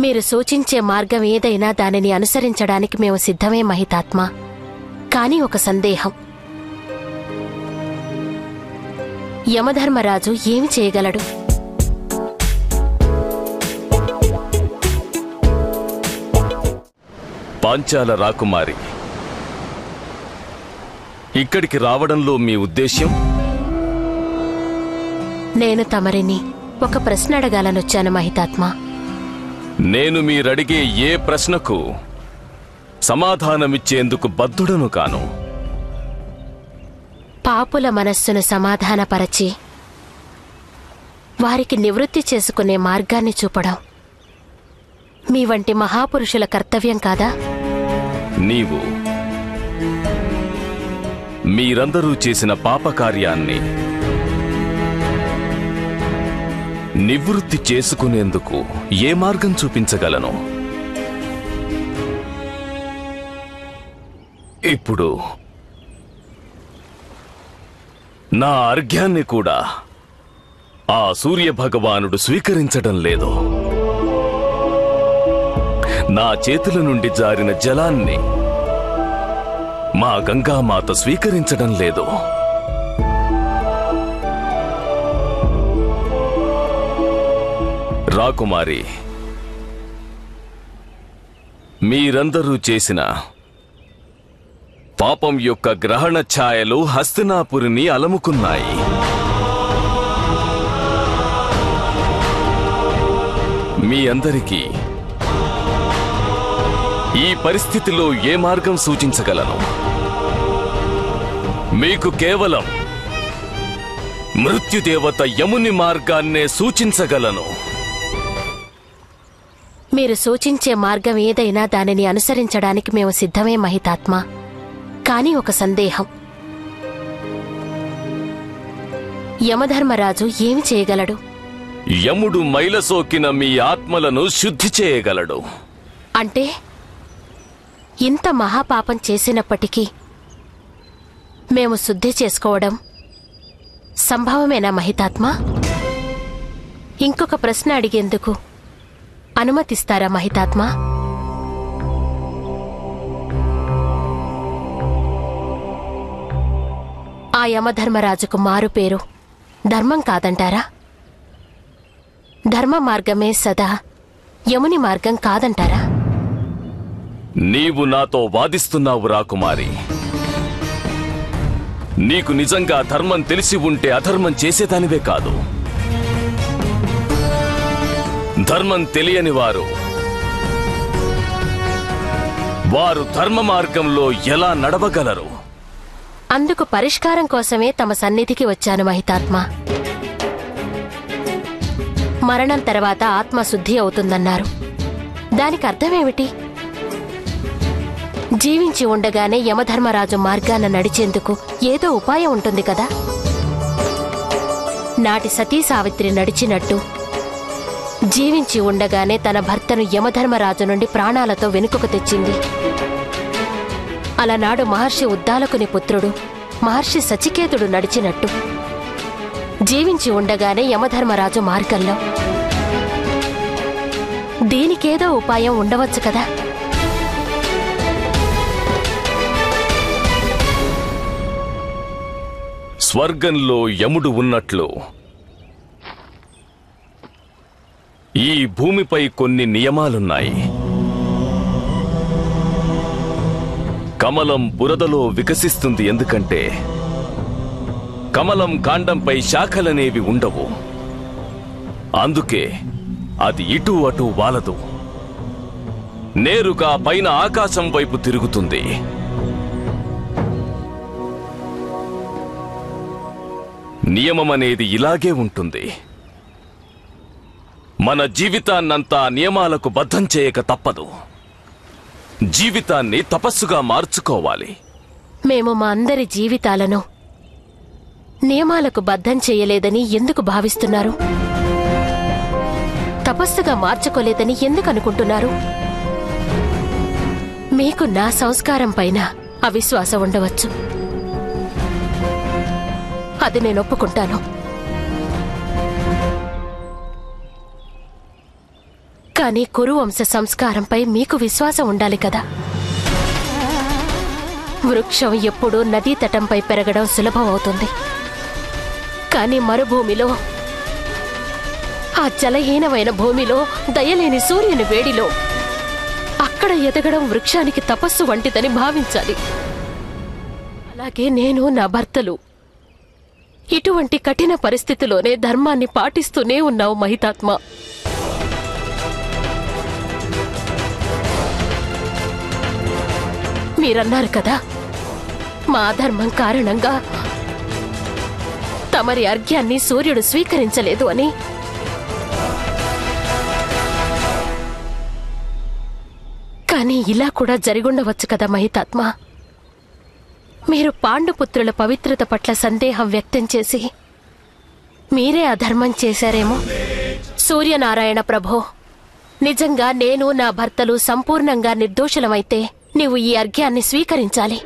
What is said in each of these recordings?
మీరు సూచించే మార్గం ఏదైనా దానిని అనుసరించడానికి మేము సిద్ధమే మహితాత్మ. కానీ ఒక సందేహం. యమధర్మరాజు ఏమి చేయగలడు? పాంచాల రాకుమారి, ఇక్కడికి రావడంలో మీ ఉద్దేశ్యం? నేను ఒక ప్రశ్న అడగాలనొచ్చాను మహితాత్మ. నేను మీరడిగే ఏ ప్రశ్నకు సమాధానమిచ్చేందుకు బద్ధుడను కాను. పాపుల మనస్సును సమాధానపరచి వారికి నివృత్తి చేసుకునే మార్గాన్ని చూపడం మీ వంటి మహాపురుషుల కర్తవ్యం కాదా? మీరందరూ చేసిన పాపకార్యాన్ని నివృత్తి చేసుకునేందుకు ఏ మార్గం చూపించగలను? ఇప్పుడు నా అర్ఘ్యాన్ని కూడా ఆ సూర్యభగవానుడు స్వీకరించడం లేదు. నా చేతుల నుండి జారిన జలాన్ని మా గంగామాత స్వీకరించడం లేదు. రాకుమారి, మీరందరూ చేసిన పాపం యొక్క గ్రహణ ఛాయలు హస్తినాపురిని అలముకున్నాయి. మీ అందరికీ ఈ పరిస్థితిలో ఏ మార్గం సూచించగలను? మీకు కేవలం మృత్యుదేవత యముని మార్గాన్నే సూచించగలను. మీరు సూచించే మార్గం ఏదైనా దానిని అనుసరించడానికి మేము సిద్ధమే మహితాత్మ. కానీ ఒక సందేహం. యమధర్మరాజు ఏమి చేయగలడు? యముడు మైలసోకిన మీ ఆత్మలను శుద్ధి చేయగలడు. అంటే ఇంత మహాపాపం చేసినప్పటికీ మేము శుద్ధి చేసుకోవడం సంభవమేనా మహితాత్మ? ఇంకొక ప్రశ్న అడిగేందుకు అనుమతిస్తారా మహితాత్మ? ఆ యమధర్మరాజుకు మారు పేరు ధర్మం కాదంటారా? ధర్మ మార్గమే సదా యముని మార్గం కాదంటారా? నీవు నాతో వాదిస్తున్నావు రాకుమారి. నీకు నిజంగా ధర్మం తెలిసి ఉంటే అధర్మం చేసేదానివే కాదు. ధర్మం తెలియని వారు ధర్మ మార్గంలో ఎలా నడవగలరు? అందుకు పరిష్కారం కోసమే తమ సన్నిధికి వచ్చాను మహితాత్మ. మరణం తర్వాత ఆత్మ శుద్ధి అవుతుందన్నారు. దానికి అర్థమేమిటి? జీవించి ఉండగానే యమధర్మరాజు మార్గాన నడిచేందుకు ఏదో ఉపాయం ఉంటుంది కదా. నాటి సతీ సావిత్రి నడిచినట్టు జీవించి ఉండగానే తన భర్తను యమధర్మరాజు నుండి ప్రాణాలతో వెనుకకు తెచ్చింది. అలనాడు మహర్షి ఉద్దాలకుని పుత్రుడు మహర్షి సచికేతుడు నడిచినట్టు జీవించి ఉండగానే యమధర్మరాజు మార్గంలో దీనికేదో ఉపాయం ఉండవచ్చు కదా. స్వర్గంలో యముడు ఉన్నట్లు ఈ భూమిపై కొన్ని నియమాలున్నాయి. కమలం బురదలో వికసిస్తుంది ఎందుకంటే కమలం కాండంపై శాఖలనేవి ఉండవు. అందుకే అది ఇటు అటు వాలదు, నేరుగా పైన ఆకాశం వైపు తిరుగుతుంది. నియమమనేది ఇలాగే ఉంటుంది. మన జీవితాన్నంతా నియమాలకు బద్ధం చేయక తప్పదు. జీవితాన్ని తపస్సుగా మార్చుకోవాలి. మేము మా అందరి జీవితాలను నియమాలకు బద్ధం చేయలేదని ఎందుకు భావిస్తున్నారు? తపస్సుగా మార్చుకోలేదని ఎందుకు అనుకుంటున్నారు? మీకు నా సంస్కారం పైన అవిశ్వాసం ఉండవచ్చు, అది నేను ఒప్పుకుంటాను. కానీ కురువంశ సంస్కారంపై మీకు విశ్వాసం ఉండాలి కదా. వృక్షం ఎప్పుడూ నదీ తటంపై పెరగడం సులభం అవుతుంది, కానీ మరుభూమిలో, ఆ జలహీనమైన భూమిలో, దయలేని సూర్యుని వేడిలో అక్కడ ఎదగడం వృక్షానికి తపస్సు వంటిదని భావించాలి. అలాగే నేను, నా భర్తలు ఇటువంటి కఠిన పరిస్థితిలోనే ధర్మాన్ని పాటిస్తూనే ఉన్నావు మహితాత్మ. మీరన్నారు కదా, మా అధర్మం కారణంగా తమరి అర్ఘ్యాన్ని సూర్యుడు స్వీకరించలేదు అని. కానీ ఇలా కూడా జరిగుండవచ్చు కదా మహితాత్మ. మీరు పాండుపుత్రుల పవిత్రత పట్ల సందేహం వ్యక్తం చేసి మీరే అధర్మం చేశారేమో. సూర్యనారాయణ ప్రభో, నిజంగా నేను, నా భర్తలు సంపూర్ణంగా నిర్దోషులమైతే నీవు ఈ అర్ఘ్యాన్ని స్వీకరించాలి.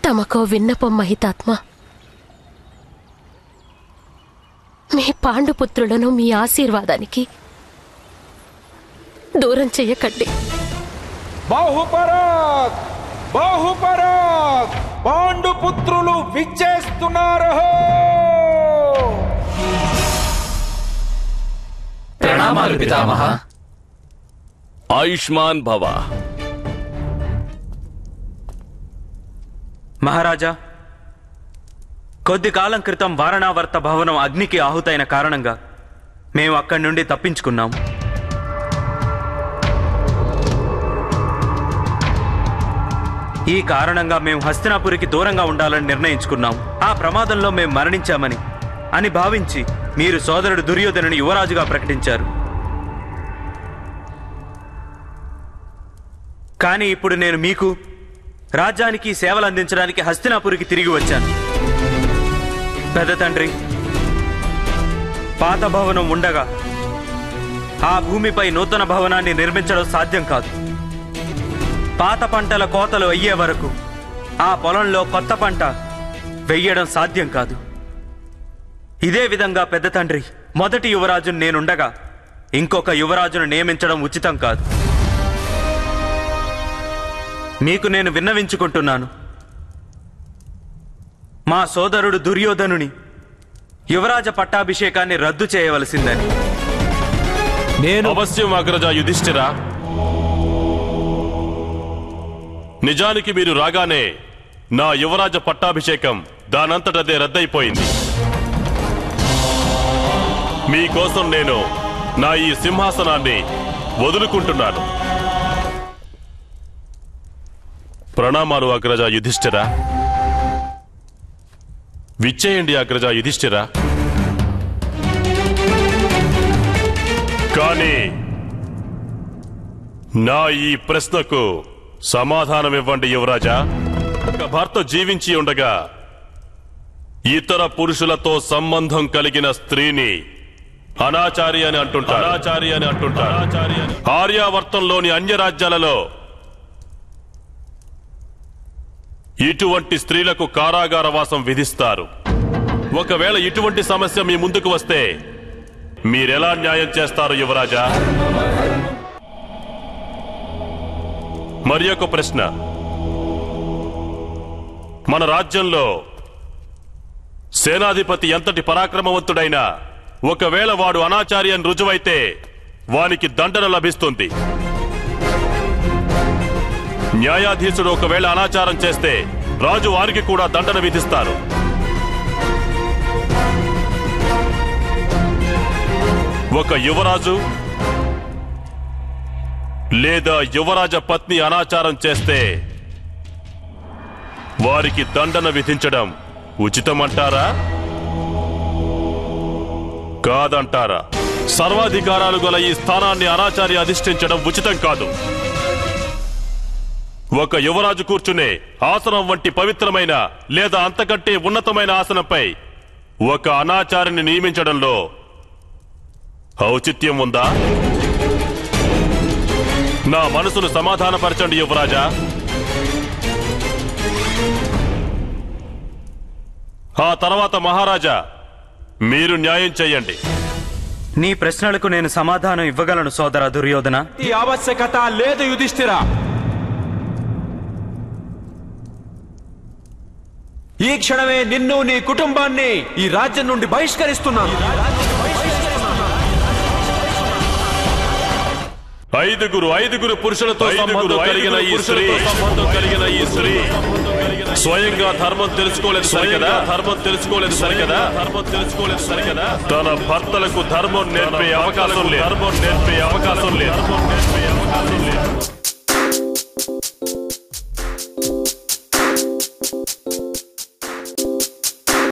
తమకో విన్నపం మహితాత్మ. మీ పాండుపుత్రులను మీ ఆశీర్వాదానికి దూరం చెయ్యకండి. బాహుపరాక్, బాహుపరాక్, పాండుపుత్రులు విచ్చేస్తున్నారు. ప్రణామాలు పితామహ. ఆయుష్మాన్ భవ. మహారాజా, కొద్ది కాలం క్రితం వారణావర్త భవనం అగ్నికి ఆహుతైన కారణంగా మేము అక్కడి నుండి తప్పించుకున్నాం. ఈ కారణంగా మేము హస్తినాపురికి దూరంగా ఉండాలని నిర్ణయించుకున్నాం. ఆ ప్రమాదంలో మేము మరణించామని అని భావించి మీరు సోదరుడు దుర్యోధనుని యువరాజుగా ప్రకటించారు. కానీ ఇప్పుడు నేను మీకు రాజ్యానికి సేవలు అందించడానికి హస్తినాపురికి తిరిగి వచ్చాను. పెద్ద తండ్రి, పాత భవనం ఉండగా ఆ భూమిపై నూతన భవనాన్ని నిర్మించడం సాధ్యం కాదు. పాత పంటల కోతలు అయ్యే వరకు ఆ పొలంలో కొత్త పంట వెయ్యడం సాధ్యం కాదు. ఇదే విధంగా పెద్ద తండ్రి, మొదటి యువరాజును నేనుండగా ఇంకొక యువరాజును నియమించడం ఉచితం కాదు. మీకు నేను విన్నవించుకుంటున్నాను, మా సోదరుడు దుర్యోధనుని యువరాజ పట్టాభిషేకాన్ని రద్దు చేయవలసిందని. నేను అవశ్యం అగ్రజ యుధిష్ఠిరా. నిజానికి మీరు రాగానే నా యువరాజ పట్టాభిషేకం దానంతటదే రద్దయిపోయింది. మీకోసం నేను నా ఈ సింహాసనాన్ని వదులుకుంటున్నాను. ప్రణామాలు అగ్రజ యుధిష్ఠిరా. విచ్చేయండి అగ్రజ యుధిష్ఠిరా. కానీ నా ఈ ప్రశ్నకు సమాధానం ఇవ్వండి యువరాజా. ఒక భర్త జీవించి ఉండగా ఇతర పురుషులతో సంబంధం కలిగిన స్త్రీని అనాచారి అని అంటుంటారు. ఆర్యావర్తంలోని అన్య రాజ్యాలలో ఇటువంటి స్త్రీలకు కారాగార వాసం విధిస్తారు. ఒకవేళ ఇటువంటి సమస్య మీ ముందుకు వస్తే మీరెలా న్యాయం చేస్తారు యువరాజా? మరి ఒక ప్రశ్న, మన రాజ్యంలో సేనాధిపతి ఎంతటి పరాక్రమవంతుడైనా ఒకవేళ వాడు అనాచారి అని రుజువైతే వానికి దండన లభిస్తుంది. న్యాయాధీశుడు ఒకవేళ అనాచారం చేస్తే రాజు వారికి కూడా దండన విధిస్తారు. ఒక యువరాజు లేదా యువరాజ పత్ని అనాచారం చేస్తే వారికి దండన విధించడం ఉచితమంటారా, కాదంటారా? సర్వాధికారాలు గల ఈ స్థానాన్ని అనాచారి అధిష్ఠించడం ఉచితం కాదు. ఒక యువరాజు కూర్చునే ఆసనం వంటి పవిత్రమైన లేదా అంతకంటే ఉన్నతమైన ఆసనంపై ఒక అనాచారిని నియమించడంలో ఔచిత్యం ఉందా? నా మనసును సమాధానపరచండి యువరాజా. ఆ తర్వాత మహారాజా మీరు న్యాయం చెయ్యండి. నీ ప్రశ్నలకు నేను సమాధానం ఇవ్వగలను సోదర దుర్యోధన. ఈ ఆవశ్యకత లేదు యుధిష్ఠిరా. ఈ క్షణమే నిన్ను నీ కుటుంబాన్ని ఈ రాజ్యం నుండి బహిష్కరిస్తున్నాను. ఐదుగురు పురుషులతో సంబంధం కలిగిన ఈ స్త్రీ స్వయంగా ధర్మం తెలుసుకోలేదు సరికదా. తన భర్తలకు ధర్మం నేర్పే అవకాశం లేదు.